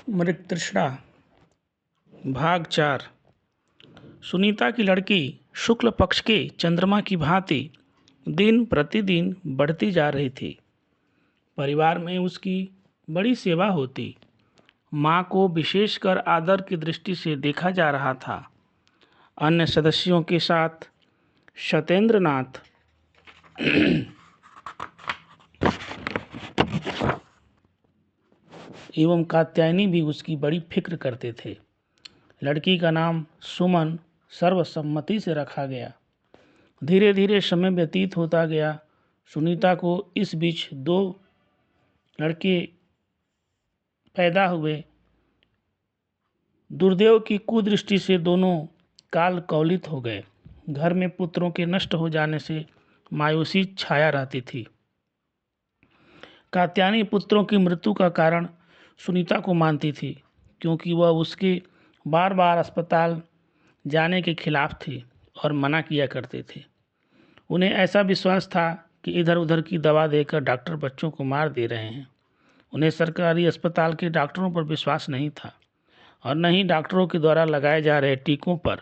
मृगतृष्णा भाग 4। सुनीता की लड़की शुक्ल पक्ष के चंद्रमा की भांति दिन प्रतिदिन बढ़ती जा रही थी। परिवार में उसकी बड़ी सेवा होती। माँ को विशेषकर आदर की दृष्टि से देखा जा रहा था। अन्य सदस्यों के साथ सत्येंद्रनाथ एवं कात्यायनी भी उसकी बड़ी फिक्र करते थे। लड़की का नाम सुमन सर्वसम्मति से रखा गया। धीरे धीरे समय व्यतीत होता गया। सुनीता को इस बीच 2 लड़के पैदा हुए। दुर्देव की कुदृष्टि से दोनों काल कौलित हो गए। घर में पुत्रों के नष्ट हो जाने से मायूसी छाया रहती थी। कात्यायनी पुत्रों की मृत्यु का कारण सुनीता को मानती थी, क्योंकि वह उसके बार बार अस्पताल जाने के खिलाफ थी और मना किया करते थे। उन्हें ऐसा विश्वास था कि इधर उधर की दवा देकर डॉक्टर बच्चों को मार दे रहे हैं। उन्हें सरकारी अस्पताल के डॉक्टरों पर विश्वास नहीं था और न ही डॉक्टरों के द्वारा लगाए जा रहे टीकों पर।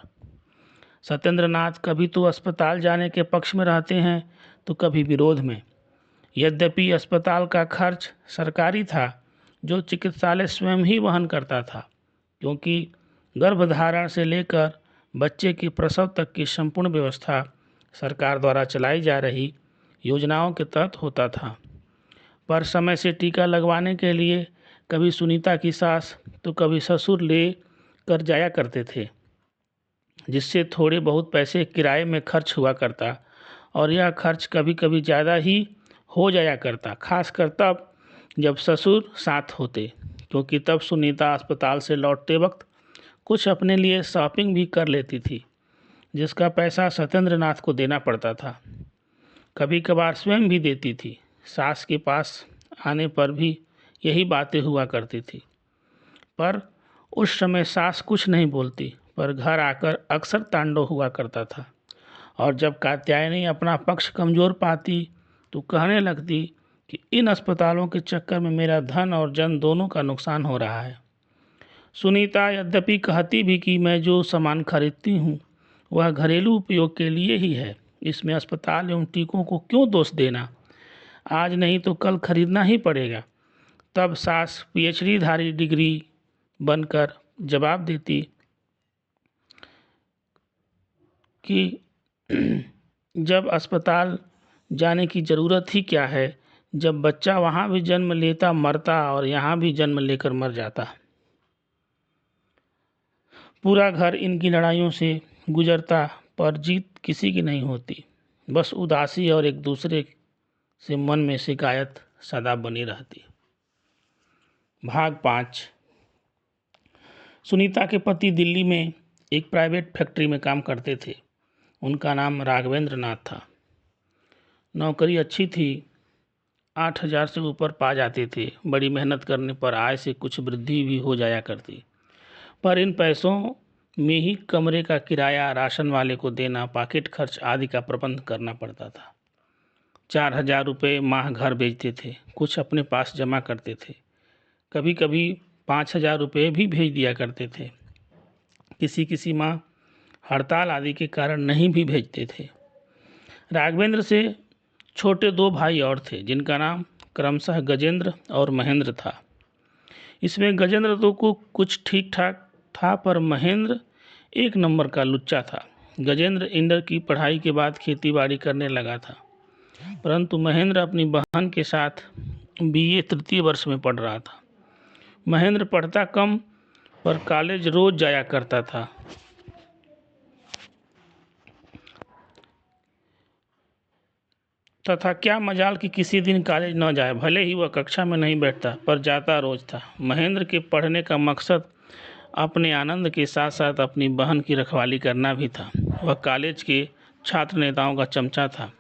सत्येंद्रनाथ कभी तो अस्पताल जाने के पक्ष में रहते हैं तो कभी विरोध में। यद्यपि अस्पताल का खर्च सरकारी था, जो चिकित्सालय स्वयं ही वहन करता था, क्योंकि गर्भधारण से लेकर बच्चे के प्रसव तक की संपूर्ण व्यवस्था सरकार द्वारा चलाई जा रही योजनाओं के तहत होता था। पर समय से टीका लगवाने के लिए कभी सुनीता की सास तो कभी ससुर ले कर जाया करते थे, जिससे थोड़े बहुत पैसे किराए में खर्च हुआ करता, और यह खर्च कभी कभी ज़्यादा ही हो जाया करता, खासकर तब जब ससुर साथ होते, क्योंकि तब सुनीता अस्पताल से लौटते वक्त कुछ अपने लिए शॉपिंग भी कर लेती थी, जिसका पैसा सत्येंद्रनाथ को देना पड़ता था। कभी कभार स्वयं भी देती थी। सास के पास आने पर भी यही बातें हुआ करती थी, पर उस समय सास कुछ नहीं बोलती, पर घर आकर अक्सर तांडव हुआ करता था। और जब कात्यायनी अपना पक्ष कमज़ोर पाती तो कहने लगती कि इन अस्पतालों के चक्कर में मेरा धन और जन दोनों का नुकसान हो रहा है। सुनीता यद्यपि कहती भी कि मैं जो सामान खरीदती हूँ वह घरेलू उपयोग के लिए ही है, इसमें अस्पताल एवं टीकों को क्यों दोष देना, आज नहीं तो कल खरीदना ही पड़ेगा। तब सास PhD धारी डिग्री बनकर जवाब देती कि जब अस्पताल जाने की ज़रूरत ही क्या है, जब बच्चा वहाँ भी जन्म लेता मरता और यहाँ भी जन्म लेकर मर जाता। पूरा घर इनकी लड़ाइयों से गुजरता, पर जीत किसी की नहीं होती। बस उदासी और एक दूसरे से मन में शिकायत सदा बनी रहती। भाग 5। सुनीता के पति दिल्ली में एक प्राइवेट फैक्ट्री में काम करते थे। उनका नाम राघवेंद्र नाथ था। नौकरी अच्छी थी, 8,000 से ऊपर पा जाते थे। बड़ी मेहनत करने पर आय से कुछ वृद्धि भी हो जाया करती, पर इन पैसों में ही कमरे का किराया, राशन वाले को देना, पॉकेट खर्च आदि का प्रबंध करना पड़ता था। 4,000 रुपये माह घर भेजते थे, कुछ अपने पास जमा करते थे। कभी कभी 5,000 रुपये भी भेज दिया करते थे। किसी किसी माह हड़ताल आदि के कारण नहीं भी भेजते थे। राघवेंद्र से छोटे 2 भाई और थे, जिनका नाम क्रमशः गजेंद्र और महेंद्र था। इसमें गजेंद्र तो को कुछ ठीक ठाक था, पर महेंद्र 1 नंबर का लुच्चा था। गजेंद्र इंटर की पढ़ाई के बाद खेतीबाड़ी करने लगा था, परंतु महेंद्र अपनी बहन के साथ BA 3य वर्ष में पढ़ रहा था। महेंद्र पढ़ता कम, पर कॉलेज रोज जाया करता था। तथा क्या मजाल कि किसी दिन कॉलेज न जाए, भले ही वह कक्षा में नहीं बैठता, पर जाता रोज था। महेंद्र के पढ़ने का मकसद अपने आनंद के साथ साथ अपनी बहन की रखवाली करना भी था। वह कॉलेज के छात्र नेताओं का चमचा था।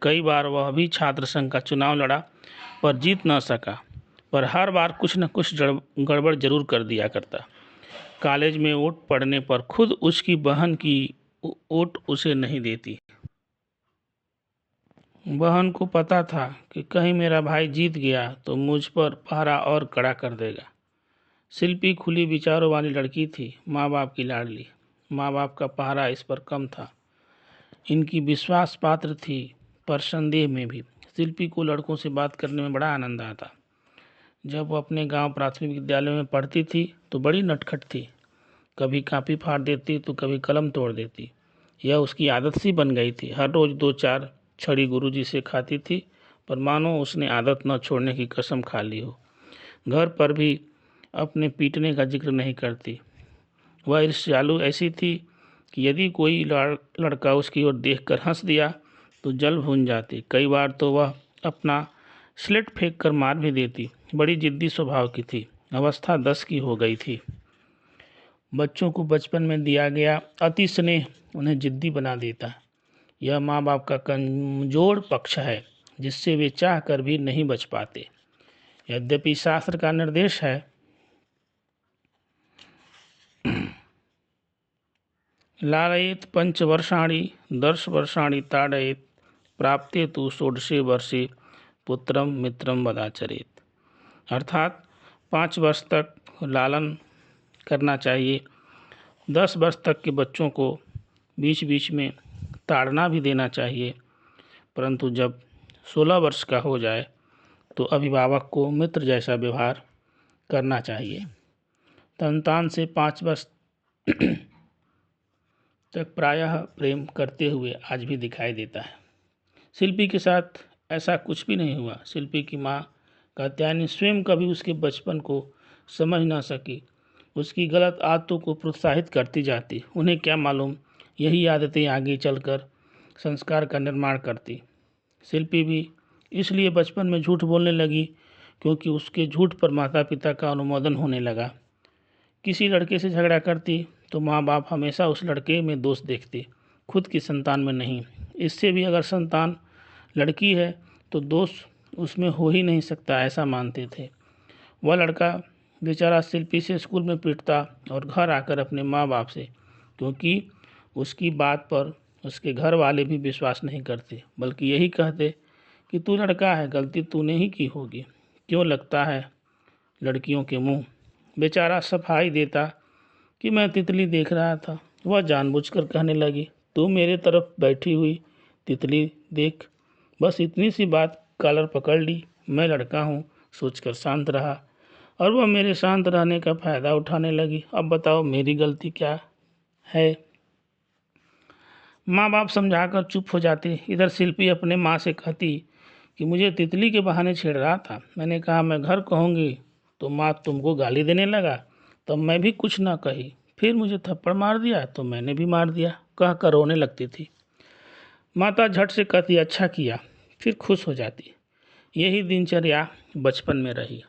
कई बार वह भी छात्र संघ का चुनाव लड़ा, पर जीत न सका, पर हर बार कुछ न कुछ गड़बड़ जरूर कर दिया करता। कॉलेज में वोट पड़ने पर खुद उसकी बहन की वोट उसे नहीं देती। बहन को पता था कि कहीं मेरा भाई जीत गया तो मुझ पर पहरा और कड़ा कर देगा। शिल्पी खुली विचारों वाली लड़की थी, माँ बाप की लाडली। माँ बाप का पहरा इस पर कम था। इनकी विश्वास पात्र थी, पर संदेह में भी। शिल्पी को लड़कों से बात करने में बड़ा आनंद आता। जब वो अपने गांव प्राथमिक विद्यालय में पढ़ती थी तो बड़ी नटखट थी। कभी कापी फाड़ देती तो कभी कलम तोड़ देती। यह उसकी आदत सी बन गई थी। हर रोज़ 2-4 छड़ी गुरुजी से खाती थी, पर मानो उसने आदत न छोड़ने की कसम खा ली हो। घर पर भी अपने पीटने का जिक्र नहीं करती। वह ईर्ष्यालु ऐसी थी कि यदि कोई लड़का उसकी ओर देखकर हंस दिया तो जल भून जाती। कई बार तो वह अपना स्लेट फेंक कर मार भी देती। बड़ी जिद्दी स्वभाव की थी। अवस्था 10 की हो गई थी। बच्चों को बचपन में दिया गया अति स्नेह उन्हें जिद्दी बना देता है। यह माँ बाप का कमजोर पक्ष है, जिससे वे चाह कर भी नहीं बच पाते। यद्यपि शास्त्र का निर्देश है, लालयेत पंचवर्षाणि दर्शवर्षाणि ताड़येत प्राप्ते तु षोडशे वर्षे पुत्रम मित्रम वदाचरेत। अर्थात 5 वर्ष तक लालन करना चाहिए। 10 वर्ष तक के बच्चों को बीच बीच में ताड़ना भी देना चाहिए, परंतु जब 16 वर्ष का हो जाए तो अभिभावक को मित्र जैसा व्यवहार करना चाहिए। संतान से 5 वर्ष तक प्रायः प्रेम करते हुए आज भी दिखाई देता है। शिल्पी के साथ ऐसा कुछ भी नहीं हुआ। शिल्पी की माँ कात्यायनी स्वयं कभी उसके बचपन को समझ ना सकी। उसकी गलत आदतों को प्रोत्साहित करती जाती। उन्हें क्या मालूम यही आदतें आगे चलकर संस्कार का निर्माण करती। शिल्पी भी इसलिए बचपन में झूठ बोलने लगी क्योंकि उसके झूठ पर माता पिता का अनुमोदन होने लगा। किसी लड़के से झगड़ा करती तो माँ बाप हमेशा उस लड़के में दोष देखते, खुद की संतान में नहीं। इससे भी अगर संतान लड़की है तो दोष उसमें हो ही नहीं सकता, ऐसा मानते थे। वह लड़का बेचारा शिल्पी से स्कूल में पीटता और घर आकर अपने माँ बाप से, क्योंकि उसकी बात पर उसके घर वाले भी विश्वास नहीं करते, बल्कि यही कहते कि तू लड़का है, गलती तूने ही की होगी, क्यों लगता है लड़कियों के मुंह। बेचारा सफाई देता कि मैं तितली देख रहा था। वह जानबूझकर कहने लगी, तू मेरे तरफ बैठी हुई तितली देख। बस इतनी सी बात कॉलर पकड़ ली। मैं लड़का हूँ सोचकर शांत रहा और वह मेरे शांत रहने का फ़ायदा उठाने लगी। अब बताओ मेरी गलती क्या है। माँ बाप समझाकर चुप हो जाते। इधर शिल्पी अपने माँ से कहती कि मुझे तितली के बहाने छेड़ रहा था। मैंने कहा मैं घर कहूँगी तो माँ तुमको गाली देने लगा। तब मैं भी कुछ ना कही, फिर मुझे थप्पड़ मार दिया तो मैंने भी मार दिया, कह कर रोने लगती थी। माता झट से कहती अच्छा किया, फिर खुश हो जाती। यही दिनचर्या बचपन में रही।